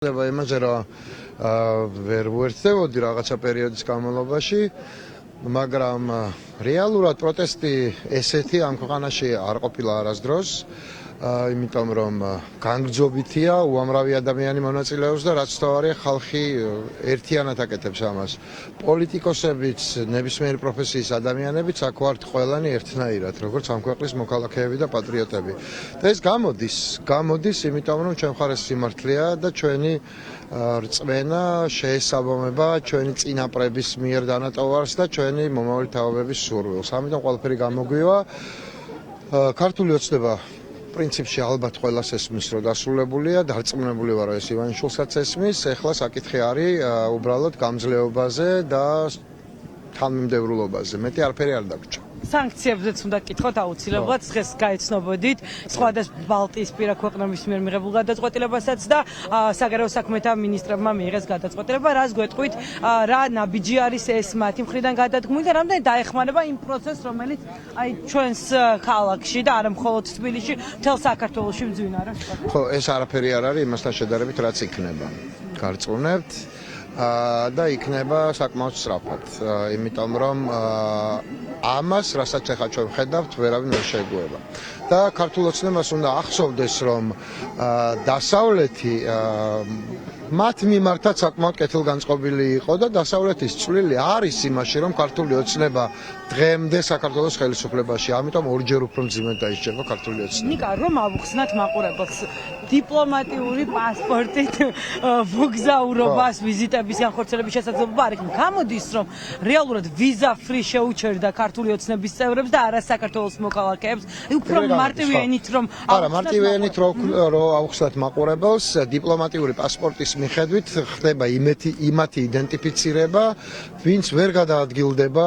იმაზე რომ ვერ ვერთდებოდი რაღაცა პერიოდის განმავლობაში, მაგრამ რეალურად პროტესტი ესეთი ამ ქვეყანაში არ ყოფილა არასდროს, იმიტომ რომ განგრძობითია, უამრავი ადამიანი მონაწილეობს და რაც თავარია ხალხი ერთიანად აკეთებს ამას. პოლიტიკოსებიც, ნებისმიერი პროფესიის ადამიანებიც აქ ვართ ყველანი ერთნაირად, როგორც ამ ქვეყნის მოქალაქეები და პატრიოტები. და ეს გამოდის, იმიტომ რომ ჩვენ მხარეს სიმართლეა და ჩვენი რწმენა, შეესაბამება ჩვენი წინაპრების მიერ დანატოვარს და ჩვენი მომავალი თაობების სურვილს. ამიტომ ყველაფერი გამოგვივა. ქართული ოცნება პრინციპში ალბათ ყველას ესმის, რომ დასრულებულია, დარწმუნებული ვარ, რომ ეს ივანიშვილსაც ესმის. ეხლა საკითხი არის უბრალოდ გამძლეობაზე და თანმიმდევრულობაზე. მეტი არაფერი არ დაგვრჩა. სანქციებზეც უნდა გკითხოთ აუცილებლად, დღეს გაეცნობოდით სხვადასხვა ბალტიისპირა ქვეყნების მიერ მიღებულ გადაწყვეტილებასაც და საგარეო საქმეთა მინისტრებმა მიიღეს გადაწყვეტილება. რას გვეტყვით, რა ნაბიჯი არის ეს მათი მხრიდან გადადგმული და რამდენი დაეხმარება იმ პროცესს, რომელიც ჩვენს ქალაქში და არა მხოლოდ თბილისში, მთელ საქართველოში მძვინარა. ხო, ეს არაფერი არ არის იმასთან შედარებით, რაც იქნება. გარწმუნებთ და იქნება საკმაოდ სწრაფად, იმიტომ რომ ამას, რასაც ახლა ჩვენ ვხედავთ, ვერავინ ვერ შეეგუება. და ქართულ ოცნებას უნდა ახსოვდეს, რომ დასავლეთი მათ მიმართაც საკმაოდ კეთილგანწყობილი იყო და დასავლეთის წვლილი არის იმაში, რომ ქართული ოცნება დღემდე საქართველოს ხელისუფლებაში, ამიტომ ორჯერ უფრო მძიმედ დაისჯება ქართული ოცნება. ნიკა, რომ ავუხსნათ მაყურებელს დიპლომატიური პასპორტით მოგზაურობას, ვიზიტების განხორციელების შესაძლებლობა არ იქნება. გამოდის, რომ რეალურად ვიზა ფრი შეუჩერდა ქართული ოცნების წევრებს და არა საქართველოს მოქალაქეებს. უფრო მარტივი ენით რომ არა, მარტივი ენით რომ ავუხსნათ მაყურებელს, დიპლომატიური პასპორტის მიხედვით ხდება იმათი იდენტიფიცირება, ვინც ვერ გადაადგილდება,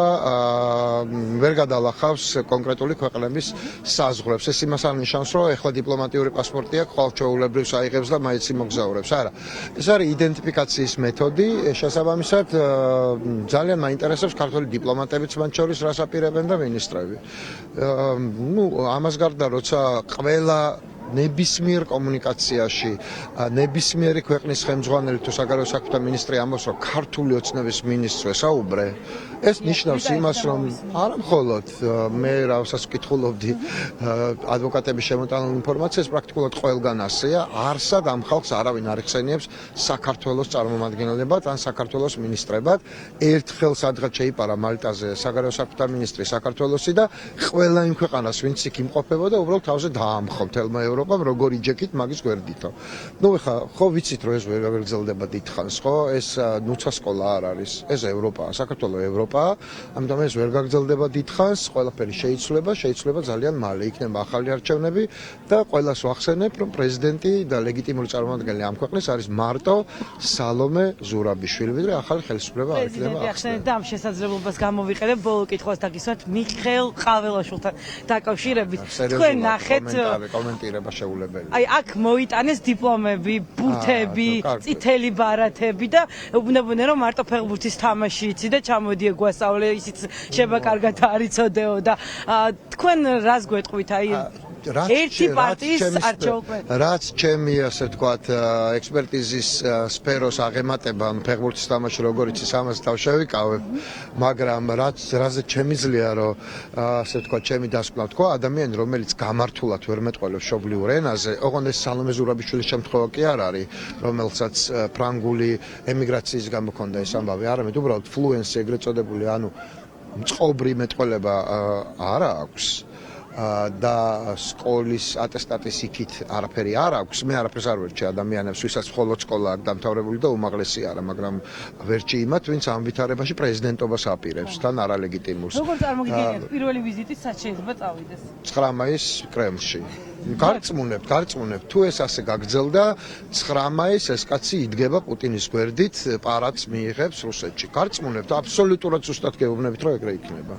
ვერ გადალახავს კონკრეტული ქვეყნების საზღვრებს. ეს იმას არ ნიშნავს, რომ ეხლა დიპლომატიური პასპორტი აქვს, ხვალ ჩვეულებრივს აიღებს და მაინც იმოგზაურებს. არა. ეს არის იდენტიფიკაციის მეთოდი, შესაბამისად ძალიან მაინტერესებს ქართული დიპლომატებიც მათ შორის რას აპირებენ და მინისტრები. ამას გარდა, როცა ყველა ნებისმიერ კომუნიკაციაში ნებისმიერი ქვეყნის ხელმძღვანელი თუ საგარეო საქმეთა მინისტრი ამბობს, რომ ქართული ოცნების მინისტრს ესაუბრე, ეს ნიშნავს იმას, რომ არა მხოლოდ მე რასაც ვკითხულობდი ადვოკატების შემოტანილ ინფორმაციას, პრაქტიკულად ყველგან ასეა, არსად ამ ხალხს არავინ არ ეხსენიებს საქართველოს წარმომადგენლებად ან საქართველოს მინისტრებად. ერთხელ სადღაც შეიპარა მალტაზე საგარეო საქმეთა მინისტრი საქართველოსი და ყველა იმ ქვეყანას, ვინც იქ იმყოფებოდა, უბრალოდ თავზე დაამხო მთელმა ევროპამ, როგორი ჯექით მაგის გვერდითო. ეხლა ხო ვიცით, რომ ეს ვერ გაგრძელდება დიდხანს, ხო? ეს ნუცა სკოლა არ არის. ეს ევროპაა, საქართველო ევროპაა, ამიტომ ეს ვერ გაგრძელდება დიდხანს, ყველაფერი შეიცვლება ძალიან მალე. იქნება ახალი არჩევნები და ყველას ვახსენებ, რომ პრეზიდენტი და ლეგიტიმური წარმომადგენელი ამ ქვეყნის არის მარტო სალომე ზურაბიშვილი, ვიდრე ახალი ხელისუფლება არ იქნება ახსნილი. და ამ შესაძლებლობას გამოვიყენებ ბოლო კითხვას დაგისვათ მიხეილ ყაველაშვილთან დაკავშირებით. თქვენ ნახეთ კომენტირება შეუძლებელი. აქ მოიტანეს დიპლომები, ბურთები, წითელი ბარათები და უნებოდნენ რომ მარტო ფეხბურთის თამაში იცი და ჩამოდიე გვასწავლე, ისიც შეება კარგად არიცოდეო და თქვენ რას გვეტყვით ერთი პარტიის არჩეულ რაც ჩემი ასე ვთქვათ ექსპერტიზის სფეროს აღემატება ფეხბურთის თამაში როგორ იცის ამას თავ შევიკავებ, მაგრამ რაზე შემიძლია რომ ასე ვთქვათ ჩემი დასკვნა თქვა, ადამიანი რომელიც გამართულად ვერ მეტყველებს მშობლიურ ენაზე, ოღონდ ეს სალომე ზურაბიშვილის შემთხვევა კი არ არის, რომელსაც ფრანგული ემიგრაციის გამო ჰქონდა ეს ამბავი, არამედ უბრალოდ ფლუენსი ეგრეთ წოდებული, ანუ მწყობრი მეტყველება არა აქვს. და სკოლის ატესტატის იქით არაფერი არ აქვს. მე არაფერს არ ვერჩი ადამიანებს, ვისაც მხოლოდ სკოლა აქვს დამთავრებული და უმაღლესი არა, მაგრამ ვერჩი იმათ, ვინც ამ ვითარებაში პრეზიდენტობას აპირებს, თან არალეგიტიმურს. როგორ წარმოგიდგენიათ პირველი ვიზიტი სად შეიძლება წავიდეს? 9 მაისს კრემლში. გარწმუნებთ, თუ ეს ასე გაგრძელდა, 9 მაისს ეს კაცი იდგება პუტინის გვერდით, პარადს მიიღებს რუსეთში. გარწმუნებთ, აბსოლუტურად ზუსტად გეუბნებით, რომ ეგრე იქნება.